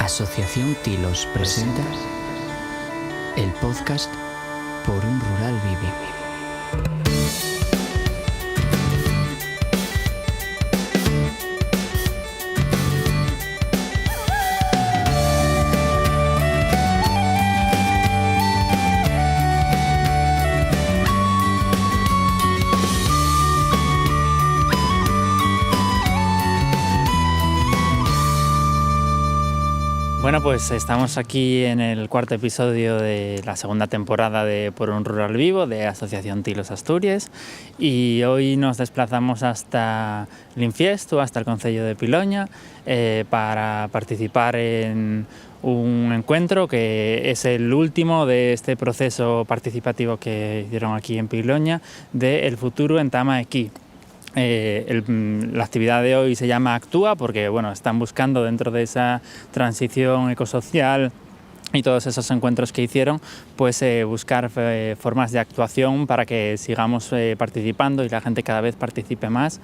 Asociación Tilos presenta el podcast Por un Rural Vive. Bueno, pues estamos aquí en el cuarto episodio de la segunda temporada de Por un Rural Vivo, de Asociación Tilos Asturias, y hoy nos desplazamos hasta Linfiesto, hasta el concello de Piloña, para participar en un encuentro que es el último de este proceso participativo que hicieron aquí en Piloña de El futuro en Tama Equí. La actividad de hoy se llama Actúa porque están buscando dentro de esa transición ecosocial y todos esos encuentros que hicieron, pues buscar formas de actuación para que sigamos participando y la gente cada vez participe más.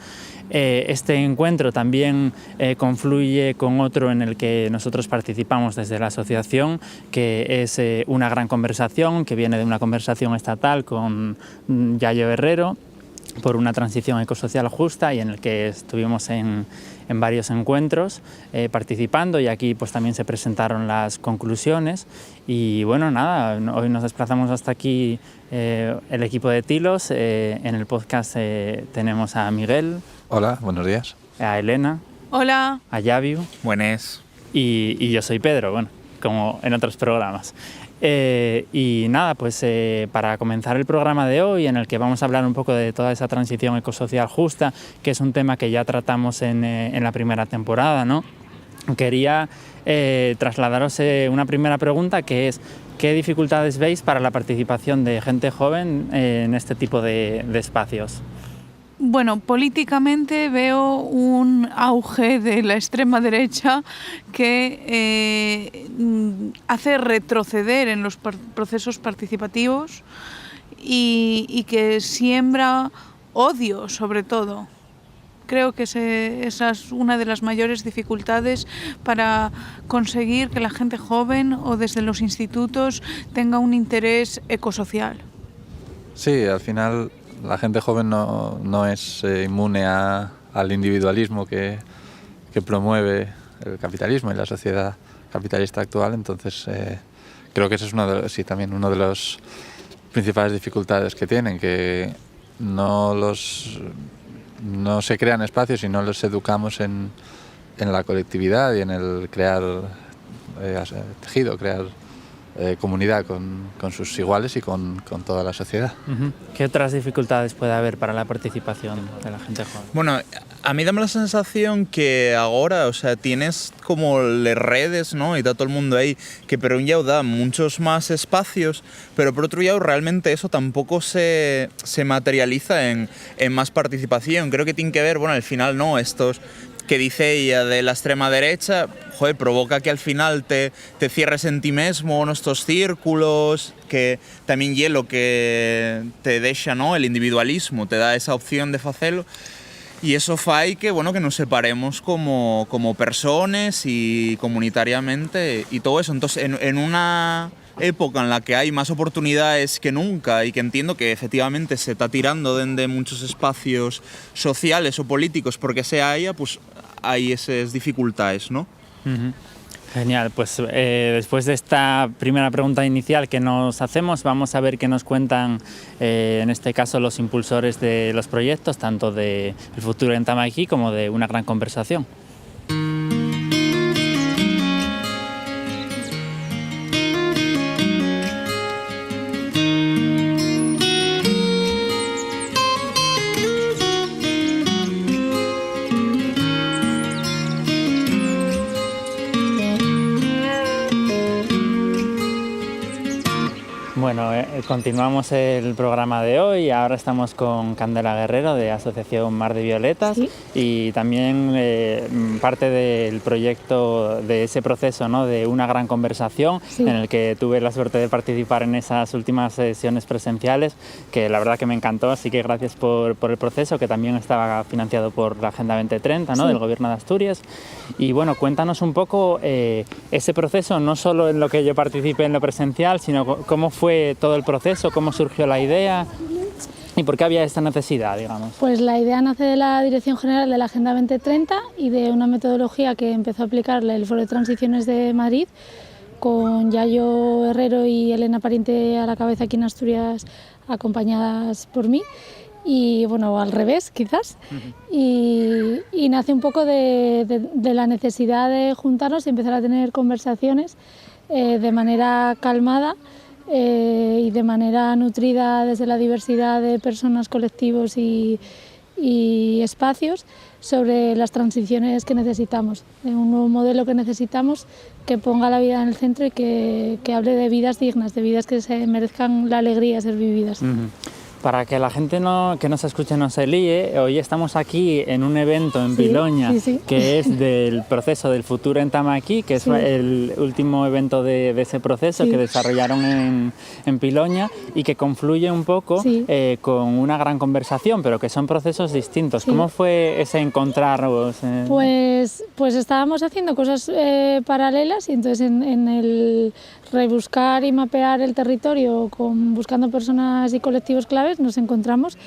Este encuentro también confluye con otro en el que nosotros participamos desde la asociación, que es una gran conversación que viene de una conversación estatal con Yayo Herrero por una transición ecosocial justa, y en el que estuvimos en varios encuentros participando, y aquí pues también se presentaron las conclusiones. Y hoy nos desplazamos hasta aquí el equipo de Tilos. En el podcast tenemos a Miguel. Hola, buenos días. A Elena. Hola. A Yaviu. Buenas. Y yo soy Pedro, como en otros programas. Para comenzar el programa de hoy, en el que vamos a hablar un poco de toda esa transición ecosocial justa, que es un tema que ya tratamos en la primera temporada, ¿no? Quería trasladaros una primera pregunta, que es: ¿qué dificultades veis para la participación de gente joven en este tipo de espacios? Bueno, políticamente veo un auge de la extrema derecha que hace retroceder en los procesos participativos y que siembra odio, sobre todo. Creo que esa es una de las mayores dificultades para conseguir que la gente joven o desde los institutos tenga un interés ecosocial. Sí, al final la gente joven no es inmune al individualismo que promueve el capitalismo y la sociedad capitalista actual. Entonces creo que ese es también uno de los principales dificultades que tienen, que no se crean espacios y no los educamos en la colectividad y en el crear tejido, crear comunidad con sus iguales y con toda la sociedad. Uh-huh. ¿Qué otras dificultades puede haber para la participación de la gente joven? Bueno, a mí dame la sensación que ahora, tienes como las redes, ¿no? Y está todo el mundo ahí, que por un lado da muchos más espacios, pero por otro lado realmente eso tampoco se materializa en más participación. Creo que tiene que ver, al final no, estos que dice ella de la extrema derecha, provoca que al final te cierres en ti mismo, en estos círculos, que también lo que te deja, ¿no? El individualismo, te da esa opción de hacerlo, y eso fai que nos separemos como personas y comunitariamente y todo eso. Entonces, en una época en la que hay más oportunidades que nunca y que entiendo que efectivamente se está tirando de muchos espacios sociales o políticos porque se haya, pues hay esas dificultades, ¿no? Uh-huh. Genial, pues después de esta primera pregunta inicial que nos hacemos, vamos a ver qué nos cuentan en este caso los impulsores de los proyectos, tanto de El futuro en Tama Equí como de Una gran conversación. continuamos el programa de hoy. Ahora estamos con Candela Guerrero de Asociación Mar de Violetas, sí, y también parte del proyecto de ese proceso, ¿no?, de una gran conversación, sí, en el que tuve la suerte de participar en esas últimas sesiones presenciales, que la verdad que me encantó, así que gracias por el proceso, que también estaba financiado por la Agenda 2030, ¿no?, sí, del Gobierno de Asturias. Y bueno, cuéntanos un poco ese proceso, no solo en lo que yo participé en lo presencial, sino cómo fue todo el proceso, cómo surgió la idea y por qué había esta necesidad, digamos. Pues la idea nace de la Dirección General de la Agenda 2030 y de una metodología que empezó a aplicarle el Foro de Transiciones de Madrid, con Yayo Herrero y Elena Pariente a la cabeza aquí en Asturias, acompañadas por mí. Y bueno, al revés quizás, y nace un poco de la necesidad de juntarnos y empezar a tener conversaciones de manera calmada y de manera nutrida desde la diversidad de personas, colectivos y espacios sobre las transiciones que necesitamos, un nuevo modelo que necesitamos que ponga la vida en el centro y que hable de vidas dignas, de vidas que se merezcan la alegría de ser vividas. Para que la gente que nos escuche no se líe, hoy estamos aquí en un evento en Piloña, que es del proceso del futuro en Tamaquí, que es el último evento de ese proceso que desarrollaron en Piloña y que confluye un poco con una gran conversación, pero que son procesos distintos. ¿Cómo fue ese encontraros? Pues estábamos haciendo cosas paralelas y entonces en el rebuscar y mapear el territorio buscando personas y colectivos claves nos encontramos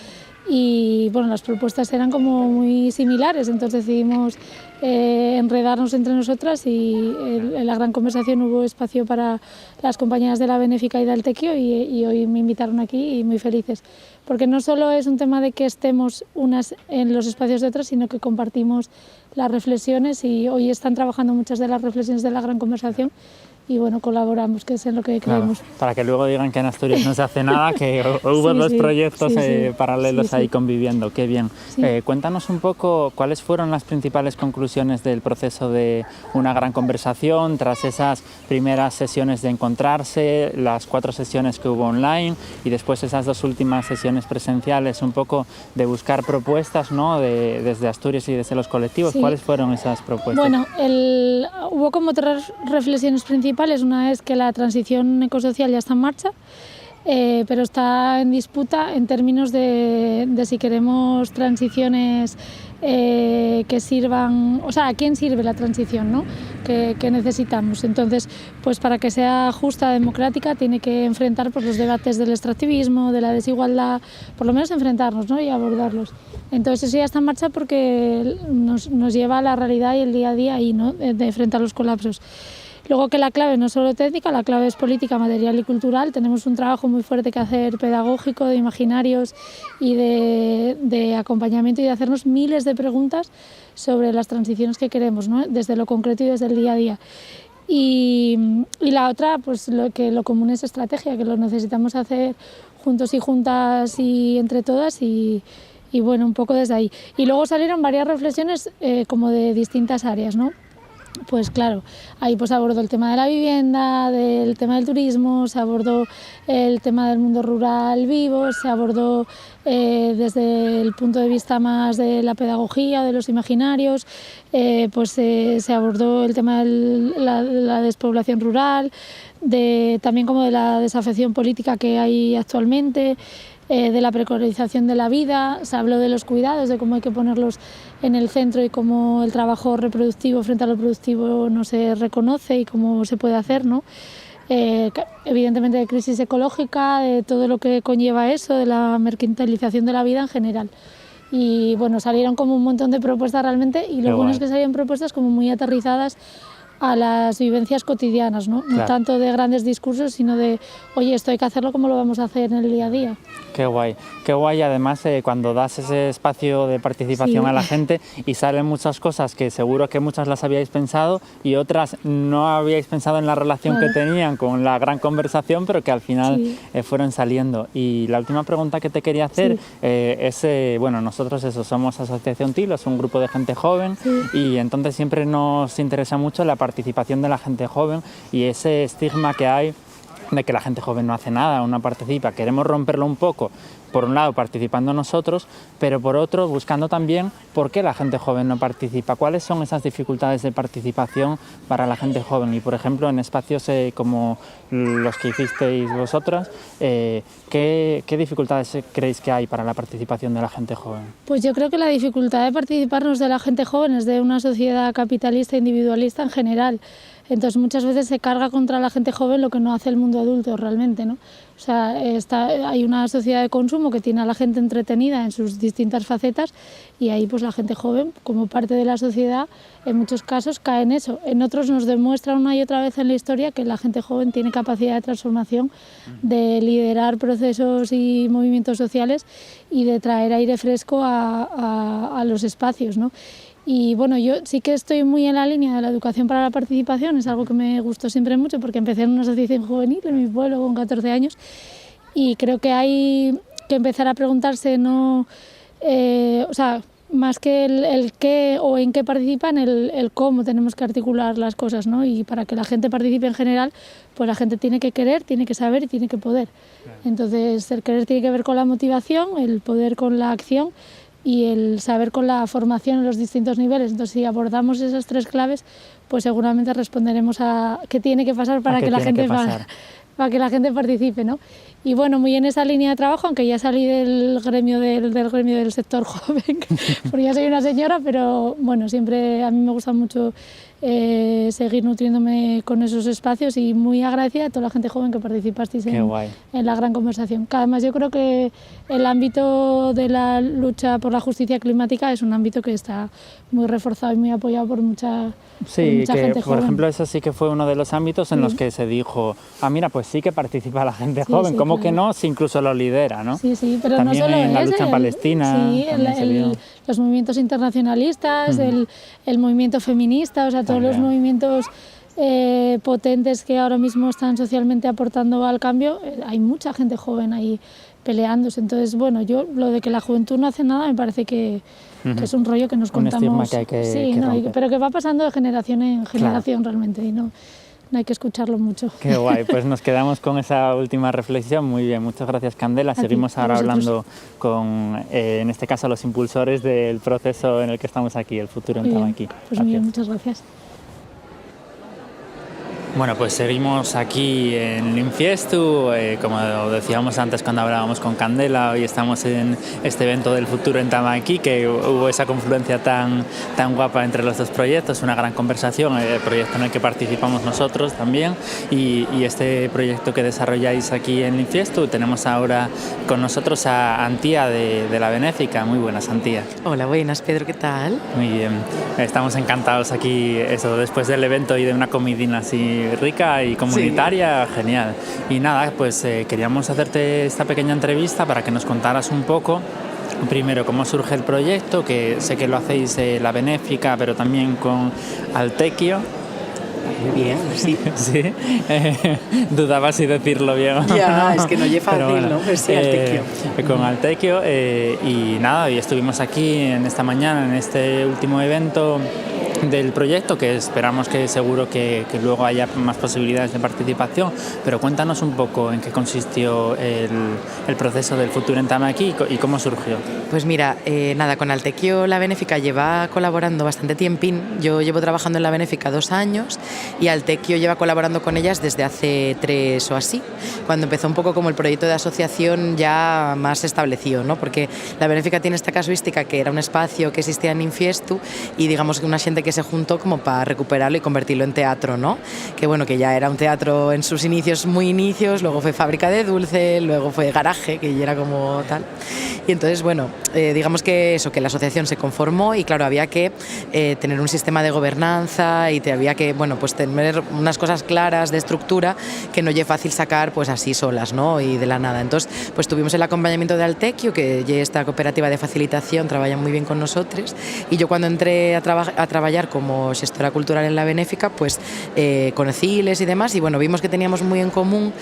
y bueno, las propuestas eran como muy similares, entonces decidimos enredarnos entre nosotras y en la gran conversación hubo espacio para las compañeras de la Benéfica y del Tequio y hoy me invitaron aquí y muy felices, porque no solo es un tema de que estemos unas en los espacios de otras, sino que compartimos las reflexiones y hoy están trabajando muchas de las reflexiones de la gran conversación y bueno, colaboramos, que es en lo que creemos. Claro, para que luego digan que en Asturias no se hace nada, que hubo dos proyectos paralelos ahí conviviendo, qué bien. Cuéntanos un poco cuáles fueron las principales conclusiones del proceso de una gran conversación tras esas primeras sesiones de encontrarse, las 4 sesiones que hubo online y después esas 2 últimas sesiones presenciales, un poco de buscar propuestas, ¿no?, desde Asturias y desde los colectivos. ¿Cuáles fueron esas propuestas? Bueno, hubo como 3 reflexiones principales. Una es que la transición ecosocial ya está en marcha, pero está en disputa en términos de si queremos transiciones que sirvan, o sea, ¿a quién sirve la transición, ¿no?, que necesitamos? Entonces, pues para que sea justa, democrática, tiene que enfrentar pues, los debates del extractivismo, de la desigualdad, por lo menos enfrentarnos, ¿no?, y abordarlos. Entonces eso ya está en marcha porque nos lleva a la realidad y el día a día ahí, ¿no?, de enfrentar los colapsos. Luego que la clave no es solo técnica, la clave es política, material y cultural. Tenemos un trabajo muy fuerte que hacer pedagógico, de imaginarios y de acompañamiento y de hacernos miles de preguntas sobre las transiciones que queremos, ¿no?, desde lo concreto y desde el día a día. Y la otra, pues lo común es estrategia, que lo necesitamos hacer juntos y juntas y entre todas y bueno, un poco desde ahí. Y luego salieron varias reflexiones como de distintas áreas, ¿no? Pues claro, ahí pues abordó el tema de la vivienda, del tema del turismo, se abordó el tema del mundo rural vivo, se abordó desde el punto de vista más de la pedagogía, de los imaginarios, pues se abordó el tema de la despoblación rural, también como de la desafección política que hay actualmente, de la precarización de la vida, se habló de los cuidados, de cómo hay que ponerlos en el centro y cómo el trabajo reproductivo frente a lo productivo no se reconoce y cómo se puede hacer, ¿no? Evidentemente de crisis ecológica, de todo lo que conlleva eso, de la mercantilización de la vida en general. Y bueno, salieron como un montón de propuestas realmente y lo bueno es que salieron propuestas como muy aterrizadas a las vivencias cotidianas, ¿no? No tanto de grandes discursos, sino de, oye, esto hay que hacerlo como lo vamos a hacer en el día a día. Qué guay además cuando das ese espacio de participación a la gente y salen muchas cosas que seguro que muchas las habíais pensado y otras no habíais pensado en la relación que tenían con la gran conversación, pero que al final fueron saliendo. Y la última pregunta que te quería hacer es, bueno, nosotros somos Asociación Tilos, un grupo de gente joven y entonces siempre nos interesa mucho la participación de la gente joven y ese estigma que hay de que la gente joven no hace nada o no participa. Queremos romperlo un poco, por un lado participando nosotros, pero por otro buscando también por qué la gente joven no participa, cuáles son esas dificultades de participación para la gente joven. Y por ejemplo en espacios como los que hicisteis vosotras, ¿qué dificultades creéis que hay para la participación de la gente joven? Pues yo creo que la dificultad de participarnos de la gente joven es de una sociedad capitalista individualista en general. Entonces muchas veces se carga contra la gente joven lo que no hace el mundo adulto realmente, ¿no? O sea, hay una sociedad de consumo que tiene a la gente entretenida en sus distintas facetas y ahí pues la gente joven, como parte de la sociedad, en muchos casos cae en eso. En otros nos demuestra una y otra vez en la historia que la gente joven tiene capacidad de transformación, de liderar procesos y movimientos sociales y de traer aire fresco a los espacios, ¿no? Y bueno, yo sí que estoy muy en la línea de la educación para la participación, es algo que me gustó siempre mucho porque empecé en una asociación juvenil en mi pueblo con 14 años y creo que hay que empezar a preguntarse, no, o sea, más que el qué o en qué participan, el cómo tenemos que articular las cosas, ¿no? Y para que la gente participe en general, pues la gente tiene que querer, tiene que saber y tiene que poder. Entonces, el querer tiene que ver con la motivación, el poder con la acción y el saber con la formación en los distintos niveles. Entonces, si abordamos esas tres claves, pues seguramente responderemos a qué tiene que pasar para que la gente participe, ¿no? Y bueno, muy en esa línea de trabajo, aunque ya salí del gremio del sector joven, porque ya soy una señora, pero bueno, siempre a mí me gusta mucho seguir nutriéndome con esos espacios y muy agradecida a toda la gente joven que participasteis en la gran conversación. Que además yo creo que el ámbito de la lucha por la justicia climática es un ámbito que está muy reforzado y muy apoyado por mucha gente joven. Por ejemplo, eso sí que fue uno de los ámbitos en los que se dijo, mira, pues sí que participa la gente joven, sí, ¿cómo que no? Si incluso lo lidera, ¿no? Sí, pero también no solo en la lucha en Palestina. Sí, los movimientos internacionalistas, el movimiento feminista, o sea, todos los movimientos potentes que ahora mismo están socialmente aportando al cambio, hay mucha gente joven ahí peleándose. Entonces, bueno, yo lo de que la juventud no hace nada me parece que es un rollo que nos contamos. Un estigma que hay que romper. Pero que va pasando de generación en generación realmente y no hay que escucharlo mucho. Qué guay, pues nos quedamos con esa última reflexión. Muy bien, muchas gracias, Candela. Seguimos ahora hablando con, en este caso, los impulsores del proceso en el que estamos aquí, el futuro en Tamaqui. Pues muy bien, muchas gracias. Bueno, pues seguimos aquí en Linfiestu, como decíamos antes cuando hablábamos con Candela, hoy estamos en este evento del futuro en Tamaqui, que hubo esa confluencia tan guapa entre los dos proyectos, una gran conversación, el proyecto en el que participamos nosotros también y este proyecto que desarrolláis aquí en Linfiestu. Tenemos ahora con nosotros a Antía de la Benéfica. Muy buenas, Antía. Hola, buenas, Pedro, ¿qué tal? Muy bien, estamos encantados aquí, después del evento y de una comidina así rica y comunitaria, sí. Genial. Y nada, pues queríamos hacerte esta pequeña entrevista para que nos contaras un poco, primero, cómo surge el proyecto, que sé que lo hacéis la Benéfica, pero también con Altequio. Muy bien, sí. Sí, dudaba si decirlo bien. Ya, es que no es fácil, bueno, ¿no? Pues sí, Altequio. Con Altequio, y nada, y estuvimos aquí en esta mañana, en este último evento del proyecto, que esperamos que seguro que luego haya más posibilidades de participación, pero cuéntanos un poco en qué consistió el proceso del futuro en Tamaqui y cómo surgió. Pues mira, nada, con Altequio la Benéfica lleva colaborando bastante tiempín. Yo llevo trabajando en la Benéfica 2 años y Altequio lleva colaborando con ellas desde hace 3 o así, cuando empezó un poco como el proyecto de asociación ya más establecido, ¿no? Porque la Benéfica tiene esta casuística que era un espacio que existía en Infiestu y digamos que una gente que se juntó como para recuperarlo y convertirlo en teatro, ¿no? Que bueno, que ya era un teatro en sus inicios, muy inicios, luego fue fábrica de dulce, luego fue garaje, que ya era como tal. Y entonces, bueno, digamos que eso, que la asociación se conformó y claro, había que tener un sistema de gobernanza y había que, bueno, pues tener unas cosas claras de estructura que no es fácil sacar pues así solas, ¿no? Y de la nada. Entonces, pues tuvimos el acompañamiento de Altequio, que ya esta cooperativa de facilitación trabaja muy bien con nosotros, y yo cuando entré a trabajar traballar como xestora cultural en la Benéfica, pues conocíles y demás, y bueno, vimos que teníamos muy en común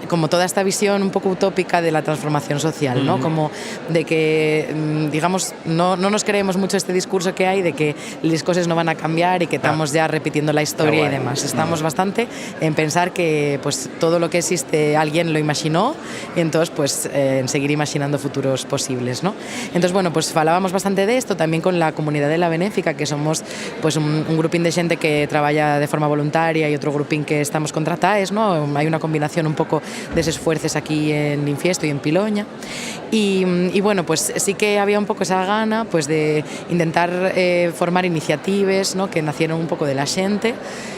como toda esta visión un poco utópica de la transformación social, ¿no? Como de que, digamos, no nos creemos mucho este discurso que hay de que las cosas no van a cambiar y que estamos ya repitiendo la historia y demás. Estamos bastante en pensar que pues todo lo que existe alguien lo imaginó y entonces pues en seguir imaginando futuros posibles, ¿no? Entonces, bueno, pues falábamos bastante de esto también con la comunidad de la Benéfica, que somos pues un grupín de gente que traballa de forma voluntaria y otro grupín que estamos contratados, ¿no? Hay una combinación un poco de esos esfuerzos aquí en Infiesto y en Piloña y bueno, pues sí que había un poco esa gana pues de intentar formar iniciativas, ¿no? Que nacieron un poco de la gente,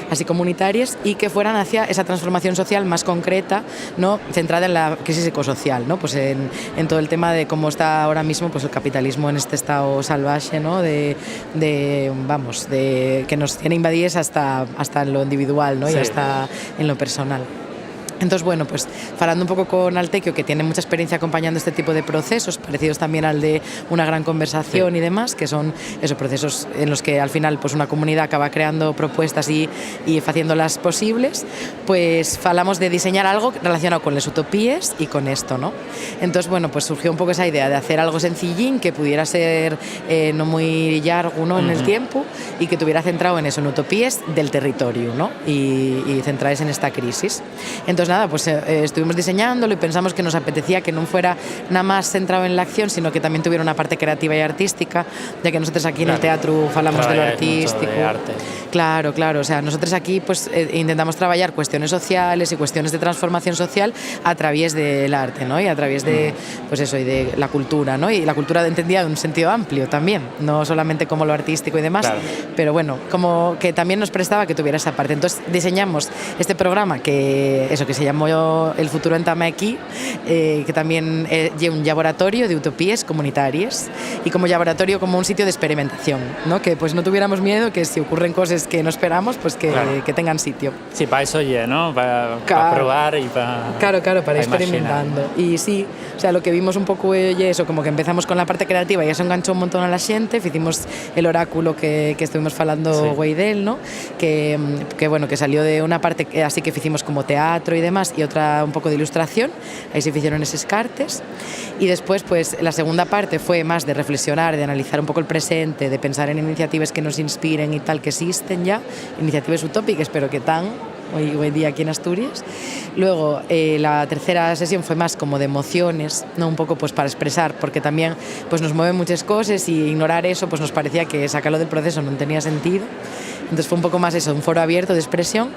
así comunitarias, y que fueran hacia esa transformación social más concreta, ¿no? Centrada en la crisis ecosocial, ¿no? Pues en todo el tema de cómo está ahora mismo pues el capitalismo en este estado salvaje, ¿no? De que nos tiene invadidos hasta en lo individual, ¿no? Sí. Y hasta en lo personal. Entonces, bueno, pues falando un poco con Altequio, que tiene mucha experiencia acompañando este tipo de procesos, parecidos también al de Una Gran Conversación y demás, que son esos procesos en los que al final pues una comunidad acaba creando propuestas y haciéndolas posibles, pues falamos de diseñar algo relacionado con las utopías y con esto, ¿no? Entonces, bueno, pues surgió un poco esa idea de hacer algo sencillín, que pudiera ser no muy largo, ¿no? En el tiempo, y que tuviera centrado en eso, en utopías del territorio, ¿no? Y centradas en esta crisis. Entonces, nada, pues estuvimos diseñándolo y pensamos que nos apetecía que no fuera nada más centrado en la acción, sino que también tuviera una parte creativa y artística, ya que nosotros aquí en el teatro falamos de lo artístico. De arte. Claro, o sea, nosotros aquí pues intentamos trabajar cuestiones sociales y cuestiones de transformación social a través del arte, ¿no? Y a través de, pues eso, y de la cultura, ¿no? Y la cultura entendida en un sentido amplio también, no solamente como lo artístico y demás, pero bueno, como que también nos prestaba que tuviera esa parte. Entonces diseñamos este programa que se llamó El Futuro en Tameki, que también lleva un laboratorio de utopías comunitarias y como laboratorio como un sitio de experimentación, ¿no? Que pues no tuviéramos miedo que si ocurren cosas que no esperamos, pues que tengan sitio. Sí, para eso ¿no? Para probar y para... Claro, para experimentando. Y sí, o sea, lo que vimos un poco eso, como que empezamos con la parte creativa y eso enganchó un montón a la gente, hicimos el oráculo que estuvimos falando güey del, ¿no? Que bueno, que salió de una parte así que hicimos como teatro y demás, y otra un poco de ilustración, ahí se hicieron esos cartes, y después pues la segunda parte fue más de reflexionar, de analizar un poco el presente, de pensar en iniciativas que nos inspiren y tal, que existen ya, iniciativas utópicas pero que están hoy día aquí en Asturias. Luego la tercera sesión fue más como de emociones, ¿no? Un poco pues para expresar, porque también pues nos mueven muchas cosas y ignorar eso pues nos parecía que sacarlo del proceso no tenía sentido. Entonces fue un poco más eso, un foro abierto de expresión,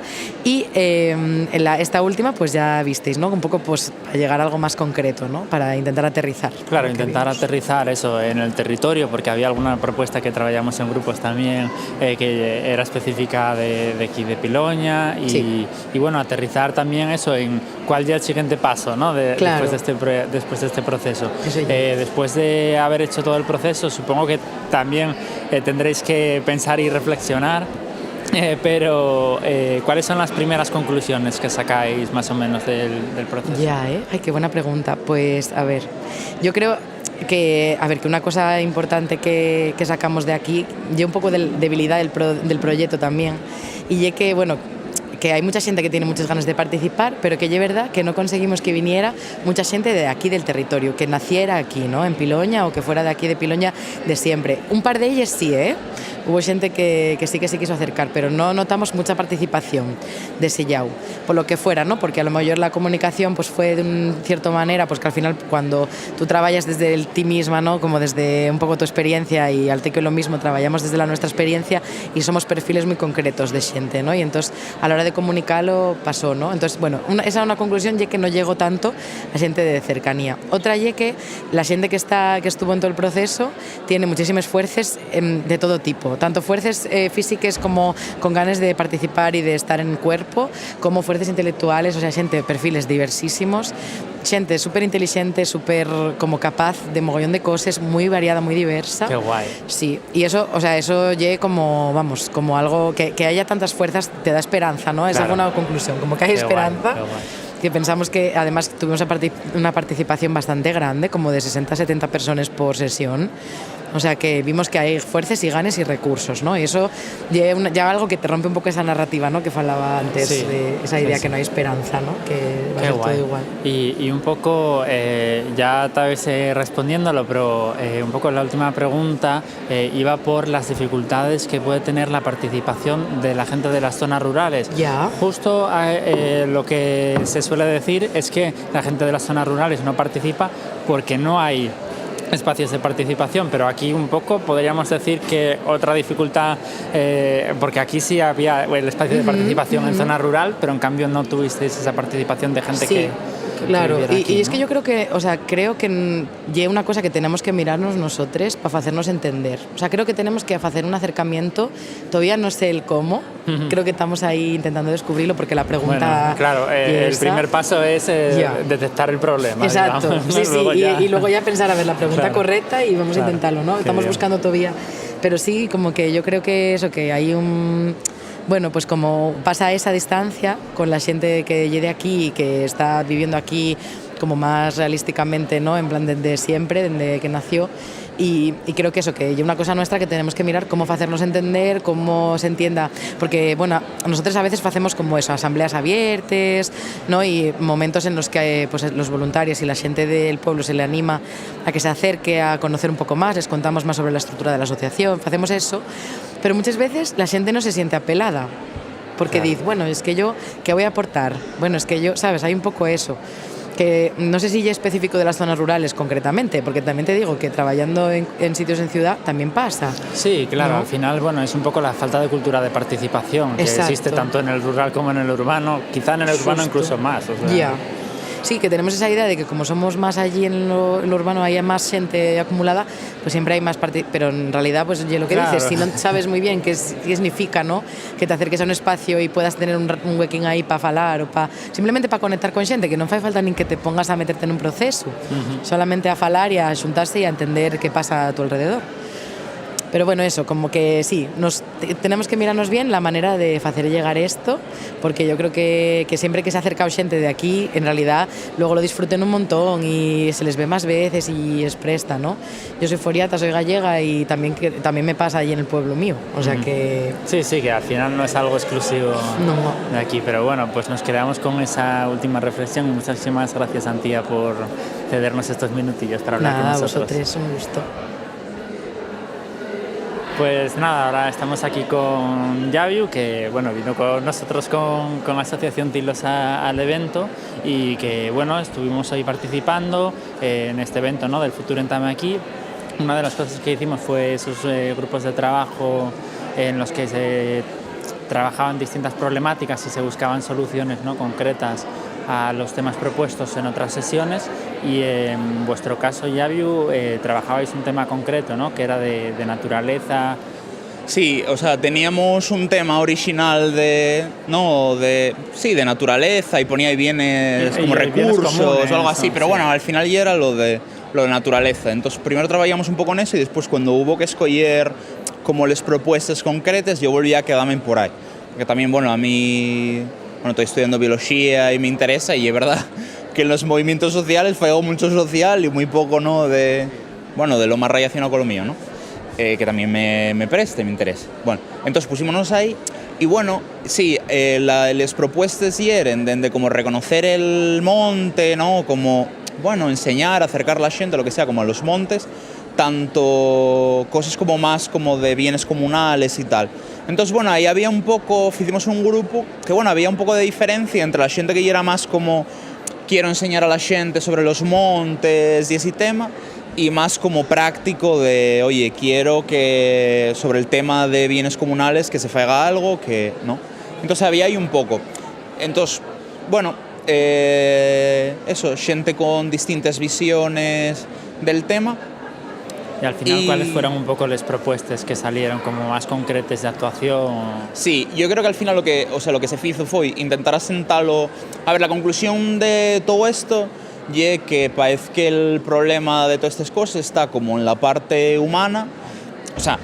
y esta última pues ya visteis, ¿no? Un poco pues para llegar a algo más concreto, ¿no? Para intentar aterrizar. Claro, intentar aterrizar eso en el territorio, porque había alguna propuesta que trabajamos en grupos también que era específica de aquí de Piloña y bueno, aterrizar también eso en cuál ya el siguiente paso, ¿no? Después de este proceso. Después de haber hecho todo el proceso, supongo que también tendréis que pensar y reflexionar. Pero, ¿cuáles son las primeras conclusiones que sacáis más o menos del proceso? Ay, qué buena pregunta. Pues, a ver, yo creo que una cosa importante que sacamos de aquí, y un poco de debilidad del proyecto también, y es que, bueno, que hay mucha gente que tiene muchas ganas de participar, pero que es verdad que no conseguimos que viniera mucha gente de aquí del territorio, que naciera aquí, ¿no? En Piloña, o que fuera de aquí de Piloña de siempre. Un par de ellas sí, hubo gente que sí se quiso acercar, pero no notamos mucha participación de ese yau, por lo que fuera, ¿no? Porque a lo mejor la comunicación pues fue de una cierta manera, pues que al final cuando tú trabajas desde ti misma, ¿no? Como desde un poco tu experiencia, y Altequio lo mismo, trabajamos desde nuestra experiencia y somos perfiles muy concretos de gente, ¿no? Y entonces a la hora de comunicarlo pasó, ¿no? Entonces, bueno, esa es una conclusión, ya que no llegó tanto a gente de cercanía. Otra, ya que la gente que estuvo en todo el proceso tiene muchísimas fuerzas de todo tipo, tanto fuerzas físicas como con ganas de participar y de estar en cuerpo, como fuerzas intelectuales, o sea, gente, perfiles diversísimos, gente súper inteligente, súper como capaz de mogollón de cosas, muy variada, muy diversa. Qué guay. Sí, y eso, o sea, eso llega como, vamos, como algo que haya tantas fuerzas te da esperanza, ¿no? Es alguna conclusión, como que hay esperanza. Que pensamos que además tuvimos una participación bastante grande, como de 60-70 personas por sesión. O sea que vimos que hay fuerzas y ganes y recursos, ¿no? Y eso ya algo que te rompe un poco esa narrativa, ¿no? Que falaba antes, sí, de esa idea sí. que no hay esperanza, ¿no? Que va a ser todo igual. Y un poco, ya tal vez respondiéndolo, pero un poco la última pregunta iba por las dificultades que puede tener la participación de la gente de las zonas rurales. Ya. Justo lo que se suele decir es que la gente de las zonas rurales no participa porque no hay espacios de participación, pero aquí un poco podríamos decir que otra dificultad, porque aquí sí había el espacio de participación en zona rural, pero en cambio no tuvisteis esa participación de gente que claro, aquí, y es ¿no? que yo creo que, o sea, creo que hay una cosa que tenemos que mirarnos nosotros para hacernos entender. O sea, creo que tenemos que hacer un acercamiento, todavía no sé el cómo, creo que estamos ahí intentando descubrirlo porque la pregunta... Bueno, claro, el primer paso es detectar el problema. Exacto, digamos. sí, Luego y luego ya pensar, a ver, la pregunta correcta y vamos a intentarlo, ¿no? Estamos bien. buscando todavía, pero sí, como que yo creo que eso, que hay un... Bueno, pues como pasa esa distancia con la gente que llegue aquí y que está viviendo aquí como más realísticamente, ¿no? En plan desde siempre, desde que nació. Y creo que eso, que hay una cosa nuestra que tenemos que mirar cómo hacernos entender, cómo se entienda, porque bueno, nosotros a veces hacemos como eso, asambleas abiertas, ¿no? Y momentos en los que pues, los voluntarios y la gente del pueblo se le anima a que se acerque a conocer un poco más, les contamos más sobre la estructura de la asociación, hacemos eso, pero muchas veces la gente no se siente apelada, porque dice, bueno, es que yo, ¿qué voy a aportar? Bueno, es que yo, ¿sabes? Hay un poco eso. Que no sé si ya es específico de las zonas rurales concretamente, porque también te digo que trabajando en sitios en ciudad también pasa. Sí, claro, ¿no? Al final, bueno, es un poco la falta de cultura de participación que existe tanto en el rural como en el urbano, quizá en el urbano incluso más. O sea. Ya. Sí, que tenemos esa idea de que como somos más allí en lo urbano, hay más gente acumulada, pues siempre hay más pero en realidad, pues lo que dices, si no sabes muy bien qué significa, ¿no? Que te acerques a un espacio y puedas tener un huequín ahí para falar o simplemente para conectar con gente, que no hace falta ni que te pongas a meterte en un proceso, solamente a falar y a juntarse y a entender qué pasa a tu alrededor. Pero bueno, eso, como que sí, tenemos que mirarnos bien la manera de hacer llegar esto, porque yo creo que siempre que se ha acercado gente de aquí, en realidad luego lo disfruten un montón y se les ve más veces y es presta, ¿no? Yo soy foriata, soy gallega y también me pasa allí en el pueblo mío, o sea que... Sí, que al final no es algo exclusivo de aquí, pero bueno, pues nos quedamos con esa última reflexión y muchísimas gracias, Antía, por cedernos estos minutillos para hablar con nosotros. Nada, vosotros, un gusto. Pues nada, ahora estamos aquí con Yaviu, que bueno, vino con nosotros con la Asociación Tilos al evento y que bueno, estuvimos hoy participando en este evento, ¿no? Del Futuro en Tamaki. Una de las cosas que hicimos fue esos grupos de trabajo en los que se trabajaban distintas problemáticas y se buscaban soluciones, ¿no? Concretas a los temas propuestos en otras sesiones, y en vuestro caso, Yaviu, trabajabais un tema concreto, ¿no? Que era de naturaleza. Sí, o sea, teníamos un tema original de naturaleza y ponía ahí bienes como recursos comunes, o algo así, pero sí. Bueno, al final ya era lo de naturaleza. Entonces, primero trabajamos un poco en eso y después cuando hubo que escoger como las propuestas concretas, yo volví a quedarme por ahí. Porque también, bueno, a mí... Bueno, estoy estudiando biología y me interesa, y es verdad que en los movimientos sociales falló mucho social y muy poco, ¿no? de lo más relacionado con lo mío, ¿no? Que también me presta y me interesa. Bueno, entonces pusimos ahí y bueno, sí, las propuestas eran de como reconocer el monte, ¿no? Como, bueno, enseñar, acercar a la gente, lo que sea, como a los montes, tanto cosas como más como de bienes comunales y tal. Entonces, bueno, ahí había un poco, hicimos un grupo que, bueno, había un poco de diferencia entre la gente que era más como quiero enseñar a la gente sobre los montes y ese tema, y más como práctico de, oye, quiero que sobre el tema de bienes comunales que se haga algo, que no. Entonces había ahí un poco. Entonces, bueno, eso, gente con distintas visiones del tema. Y al final, ¿cuáles fueron un poco las propuestas que salieron como más concretas de actuación? Sí, yo creo que al final lo que se hizo fue intentar asentarlo. A ver, la conclusión de todo esto es que parece que el problema de todas estas cosas está como en la parte humana, o sea,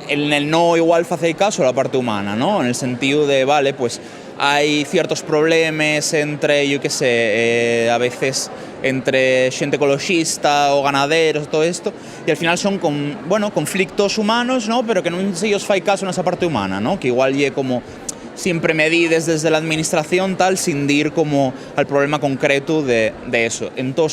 en el no igual hacer caso a la parte humana, ¿no? En el sentido de, vale, pues hay ciertos problemas entre, yo qué sé, a veces entre xente ecoloxista ou ganaderos, todo isto, e al final son conflictos humanos, ¿no? Pero que non se os fai caso nesa parte humana, ¿no? Que igual lle como siempre medides desde la administración tal, sin dir como al problema concreto de eso. Entón,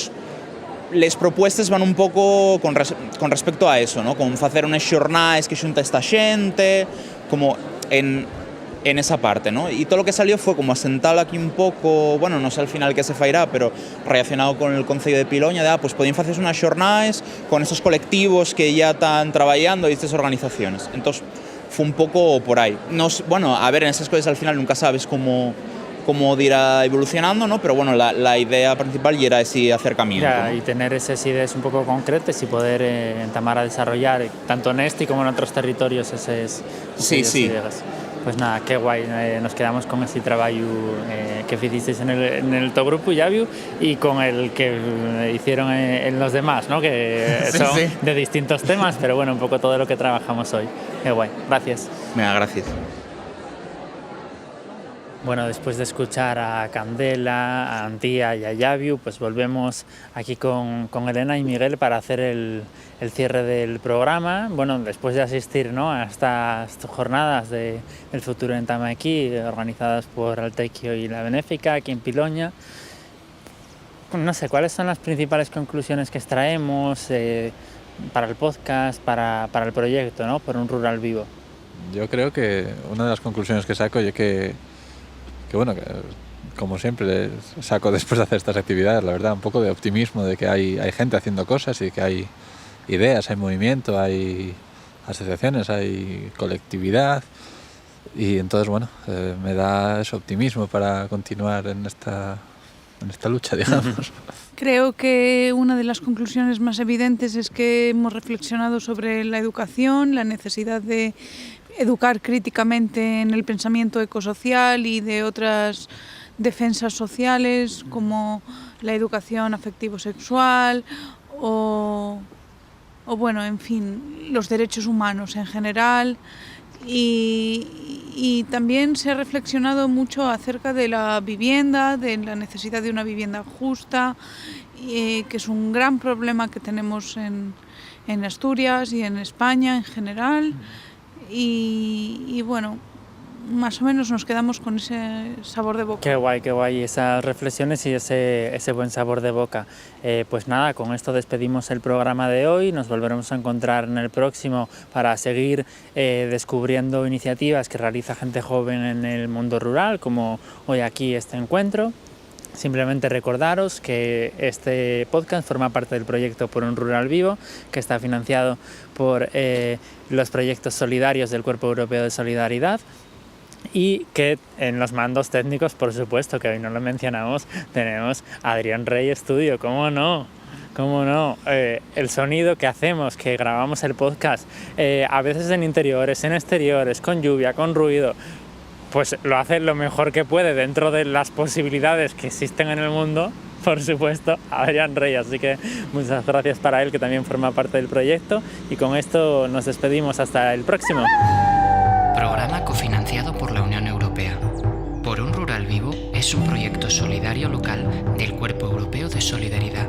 les propuestas van un pouco con respecto a eso, ¿no? Con facer unas xornais que xunta esta xente, como en esa parte, ¿no? Y todo lo que salió fue como asentar aquí un poco, bueno, no sé al final qué se fairá, pero relacionado con el Concello de Piloña, pues podían hacer unas xornais con esos colectivos que ya están trabajando y estas organizaciones. Entonces, fue un poco por ahí. Bueno, a ver, en esas cosas al final nunca sabes cómo irá evolucionando, ¿no? Pero bueno, la idea principal ya era ese acercamiento. Ya, ¿no? Y tener esas ideas un poco concretas y poder entamar a desarrollar tanto en este como en otros territorios esas ideas. Pues nada, qué guay, nos quedamos con ese trabajo que hicisteis en el tu grupo, Yaviu, y con el que hicieron en los demás, ¿no? Que son de distintos temas, pero bueno, un poco todo lo que trabajamos hoy. Qué guay, gracias. Venga, gracias. Bueno, después de escuchar a Candela, a Antía y a Yaviu, pues volvemos aquí con Elena y Miguel para hacer el cierre del programa. Bueno, después de asistir, ¿no?, a estas jornadas del futuro en Tamaquí, organizadas por Altequio y la Benéfica, aquí en Piloña. No sé, ¿cuáles son las principales conclusiones que extraemos para el podcast, para el proyecto, ¿no?, por un rural vivo? Yo creo que una de las conclusiones que saco es que bueno, que como siempre saco después de hacer estas actividades, la verdad, un poco de optimismo de que hay gente haciendo cosas y que hay ideas, hay movimiento, hay asociaciones, hay colectividad, y entonces, bueno, me da ese optimismo para continuar en esta lucha, digamos. Creo que una de las conclusiones más evidentes es que hemos reflexionado sobre la educación, la necesidad de educar críticamente en el pensamiento ecosocial y de otras defensas sociales como la educación afectivo-sexual o bueno, en fin, los derechos humanos en general. Y también se ha reflexionado mucho acerca de la vivienda, de la necesidad de una vivienda justa, que es un gran problema que tenemos en Asturias y en España en general. Y bueno, más o menos nos quedamos con ese sabor de boca. Qué guay esas reflexiones y ese buen sabor de boca. Pues nada, con esto despedimos el programa de hoy, nos volveremos a encontrar en el próximo para seguir descubriendo iniciativas que realiza gente joven en el mundo rural, como hoy aquí este encuentro. Simplemente recordaros que este podcast forma parte del proyecto Por un Rural Vivo, que está financiado por los proyectos solidarios del Cuerpo Europeo de Solidaridad, y que en los mandos técnicos, por supuesto, que hoy no lo mencionamos, tenemos a Adrián Rey Estudio, ¿cómo no? El sonido que hacemos, que grabamos el podcast, a veces en interiores, en exteriores, con lluvia, con ruido, pues lo hace lo mejor que puede dentro de las posibilidades que existen en el mundo, por supuesto, Adrián Rey. Así que muchas gracias para él, que también forma parte del proyecto, y con esto nos despedimos hasta el próximo. Programa cofinanciado por la Unión Europea. Por un Rural Vivo es un proyecto solidario local del Cuerpo Europeo de Solidaridad.